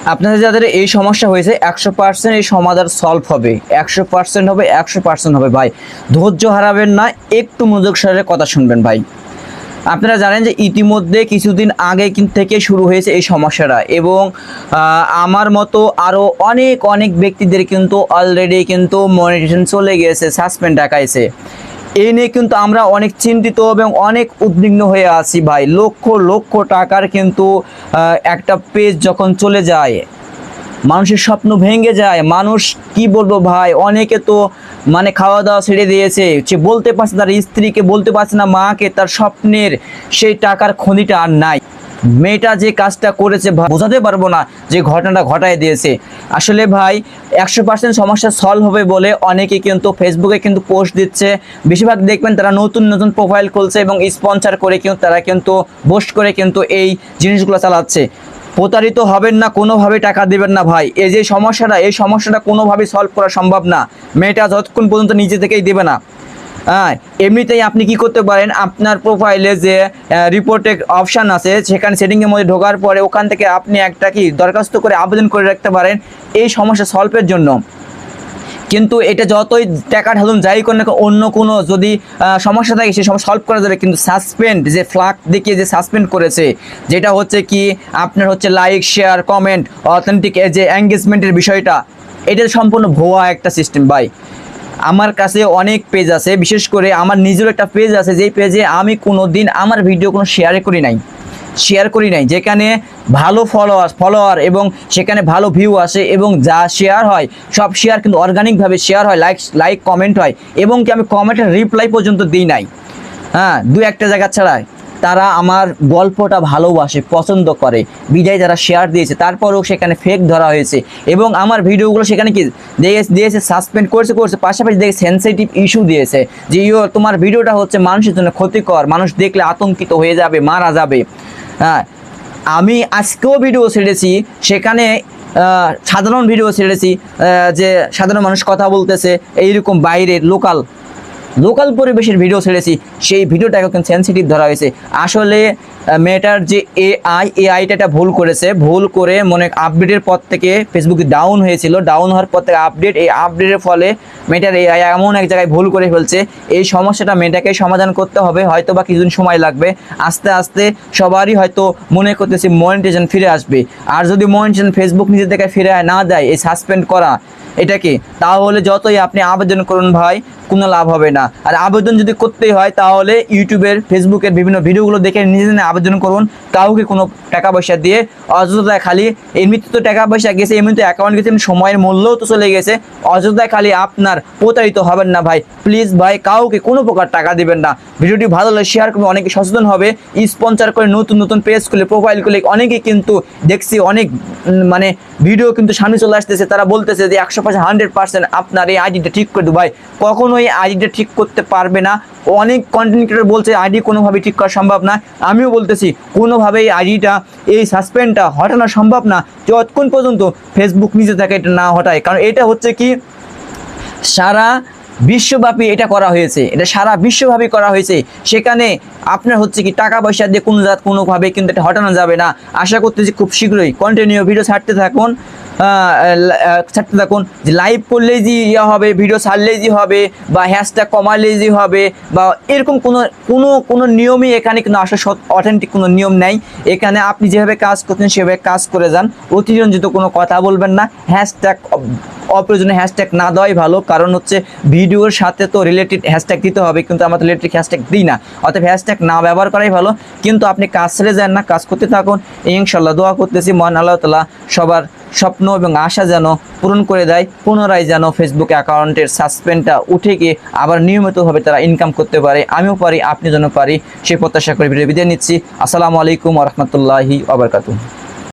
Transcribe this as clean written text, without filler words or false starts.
আপনাদের যাদের এই সমস্যা হয়েছে 100% এই সমাধান সলভ হবে, 100% হবে, 100% হবে ভাই। ধৈর্য হারাবেন না, একটু মনোযোগ সহকারে কথা শুনবেন ভাই। আপনারা জানেন যে ইতিমধ্যে কিছুদিন আগে থেকে শুরু হয়েছে এই সমস্যাটা, এবং আমার মতো আরও অনেক অনেক ব্যক্তিদের কিন্তু অলরেডি কিন্তু মনিটাইজেশন চলে গিয়েছে, সাসপেন্ড দেখাইছে। এই নিয়ে কিন্তু আমরা অনেক চিন্তিত এবং অনেক উদ্বিগ্ন হয়ে আছি ভাই। লক্ষ লক্ষ টাকার কিন্তু একটা পেজ যখন চলে যায়, মানুষের স্বপ্ন ভেঙে যায়। মানুষ কি বলবো ভাই, অনেকে তো মানে খাওয়া দাওয়া ছেড়ে দিয়েছে, সে বলতে পারছে তার স্ত্রীকে, বলতে পারছে না মাকে, তার স্বপ্নের সেই টাকার খনিটা আর নাই। মেয়েটা যে কাজটা করেছে বোঝাতে পারবো না, যে ঘটনাটা ঘটায় দিয়েছে। আসলে ভাই 100% সমস্যা সলভ হবে বলে অনেকে কিন্তু ফেসবুকে কিন্তু পোস্ট দিচ্ছে। বেশিরভাগ দেখবেন তারা নতুন নতুন প্রোফাইল খুলছে এবং স্পন্সর করে কিন্তু তারা কিন্তু পোস্ট করে কিন্তু এই জিনিসগুলো চালাচ্ছে। প্রতারিত হবেন না, কোনোভাবে টাকা দেবেন না ভাই। এই যে সমস্যাটা, এই সমস্যাটা কোনোভাবেই সলভ করা সম্ভব না। মেয়েটা যতক্ষণ পর্যন্ত নিজে থেকেই দেবে না। হ্যাঁ, এমনিতেই আপনি কি করতে পারেন, আপনার প্রোফাইলে যে রিপোর্টের অপশান আছে সেখানে সেটিংয়ের মধ্যে ঢোকার পরে ওখান থেকে আপনি একটা কি দরখাস্ত করে আবেদন করে রাখতে পারেন এই সমস্যা সলভের জন্য। কিন্তু এটা যতই টাকা ঢালুন যাই করে না, অন্য কোনো যদি সমস্যা থাকে সেই সমস্যা সলভ করা যাবে। কিন্তু সাসপেন্ড যে ফ্ল্যাগ দেখিয়ে যে সাসপেন্ড করেছে, যেটা হচ্ছে কি আপনার হচ্ছে লাইক শেয়ার কমেন্ট অথেন্টিক যে এঙ্গেজমেন্টের বিষয়টা, এটা সম্পূর্ণ ভুয়া একটা সিস্টেম ভাই। আমার কাছে অনেক পেজ আছে, বিশেষ করে আমার নিজের একটা পেজ আছে, যেই পেজে আমি কোনো দিন আমার ভিডিও কোনো শেয়ার করি নাই, যেখানে ভালো ফলোয়ার এবং সেখানে ভালো ভিউ আসে, এবং যা শেয়ার হয় সব শেয়ার কিন্তু অর্গানিকভাবে শেয়ার হয়, লাইক কমেন্ট হয়, এবং কি আমি কমেন্টের রিপ্লাই পর্যন্ত দিই নাই। হ্যাঁ, দু একটা জায়গা ছাড়া। তারা আমার গল্পটা ভালোবাসে, পছন্দ করে, বিদায় যারা শেয়ার দিয়েছে, তারপরেও সেখানে ফেক ধরা হয়েছে, এবং আমার ভিডিওগুলো সেখানে কি দিয়েছে সাসপেন্ড করেছে, পাশাপাশি দেখে সেনসিটিভ ইস্যু দিয়েছে, যে তোমার ভিডিওটা হচ্ছে মানুষের জন্য ক্ষতিকর, মানুষ দেখলে আতঙ্কিত হয়ে যাবে, মারা যাবে। হ্যাঁ, আমি আজকেও ভিডিও ছেড়েছি, সেখানে সাধারণ ভিডিও ছেড়েছি, যে সাধারণ মানুষ কথা বলতেছে, এইরকম বাইরের লোকাল পরিবেশের ভিডিও ছেড়েছি, সেই ভিডিওটাকে কিন্তু সেন্সিটিভ ধরা হয়েছে। আসলে মেয়েটার যে এআইটা এটা ভুল করেছে, ভুল করে মনে আপডেটের পর থেকে ফেসবুকে ডাউন হয়েছিল, ডাউন হওয়ার পর থেকে এই আপডেটের ফলে মেয়েটার এআই এমন এক জায়গায় ভুল করে ফেলছে। এই সমস্যাটা মেয়েটাকে সমাধান করতে হবে, হয়তো বা কিছুদিন সময় লাগবে। আস্তে আস্তে সবারই হয়তো মনে করতেছি মনিটাইজেশন ফিরে আসবে। আর যদি মনিটাইজেশন ফেসবুক নিজে থেকে ফিরে না দেয়, এই সাসপেন্ড করা এটাকে, তাহলে যতই আপনি আবেদন করুন ভাই, কোনো লাভ হবে না। আর আবেদন যদি করতেই হয় তাহলে ইউটিউবের ফেসবুকের বিভিন্ন ভিডিওগুলো দেখে নিজে আবেদন করুন, কাউকে কোনো টাকা পয়সা দিয়ে অযথায় খালি, এমনিতে তো টাকা পয়সা গেছে, এমনিতে অ্যাকাউন্ট গেছে, সময়ের মূল্যও তো চলে গেছে, অযথায় খালি আপনার প্রতারিত হবেন না ভাই। প্লিজ ভাই, কাউকে কোনো প্রকার টাকা দিবেন না। ভিডিওটি ভালো লাগলে শেয়ার করবে, অনেকে সচেতন হবে। স্পন্সর করে নতুন নতুন পেজ খুলে প্রোফাইল খুলে অনেকে কিন্তু দেখছি অনেক মানে ভিডিও কিন্তু সামনে চলে আসতেছে, তারা বলতেছে যে 100% আপনার এই আইডিটা ঠিক করে দেবো। ভাই, কখনোই আইডিটা ঠিক করতে পারবে না। অনেক কন্টেন্ট ক্রিয়েটর বলছে আইডি কোনোভাবে ঠিক করা সম্ভব না, আমিও বলতেছি কোনোভাবেই আইডিটা এই সাসপেন্ডটা হটানো সম্ভব না, যতক্ষণ পর্যন্ত ফেসবুক নিজে থেকে এটা না হটায়। কারণ এটা হচ্ছে কি সারা বিশ্বব্যাপী এটা করা হয়েছে, এটা সারা বিশ্বব্যাপী করা হয়েছে। সেখানে আপনার হচ্ছে কি টাকা পয়সা দিয়ে কোনোভাবে কিন্তু এটা হটানো যাবে না। আশা করতেছি খুব শীঘ্রই কন্টিনিউ ভিডিও ছাড়তে থাকুন, যে লাইভ করলেই যে হবে, ভিডিও ছাড়লেই যে হবে, বা হ্যাশট্যাগ কমালেই যে হবে, বা এরকম কোনো নিয়মই এখানে কিন্তু আসলে অথেন্টিক কোনো নিয়ম নেই। এখানে আপনি যেভাবে কাজ করছেন সেভাবে কাজ করে যান, অতিরঞ্জিত কোনো কথা বলবেন না। অপ্রয়োজনীয় হ্যাশট্যাগ না দেওয়াই ভালো, কারণ হচ্ছে ভিডিওর সাথে তো রিলেটেড হ্যাশট্যাগ দিতে হবে, কিন্তু আমরা তো রিলেটেড হ্যাশট্যাগ দিই না, অতএব হ্যাশট্যাগ না ব্যবহার করাই ভালো। কিন্তু আপনি কাজ ছেড়ে যান না, কাজ করতে থাকুন। ইনশাল্লাহ দোয়া করতেছি মহান আল্লাহ তাআলা সবার স্বপ্ন এবং আশা যেন পূরণ করে দেয়, পুনরায় যেন ফেসবুক অ্যাকাউন্টের সাসপেন্ডটা উঠে গিয়ে আবার নিয়মিতভাবে তারা ইনকাম করতে পারে, আমিও পারি, আপনি যেন পারি, সেই প্রত্যাশা করে বিদায় নিচ্ছি। আসসালামু আলাইকুম ওয়া রাহমাতুল্লাহি ওয়া বারাকাতুহু।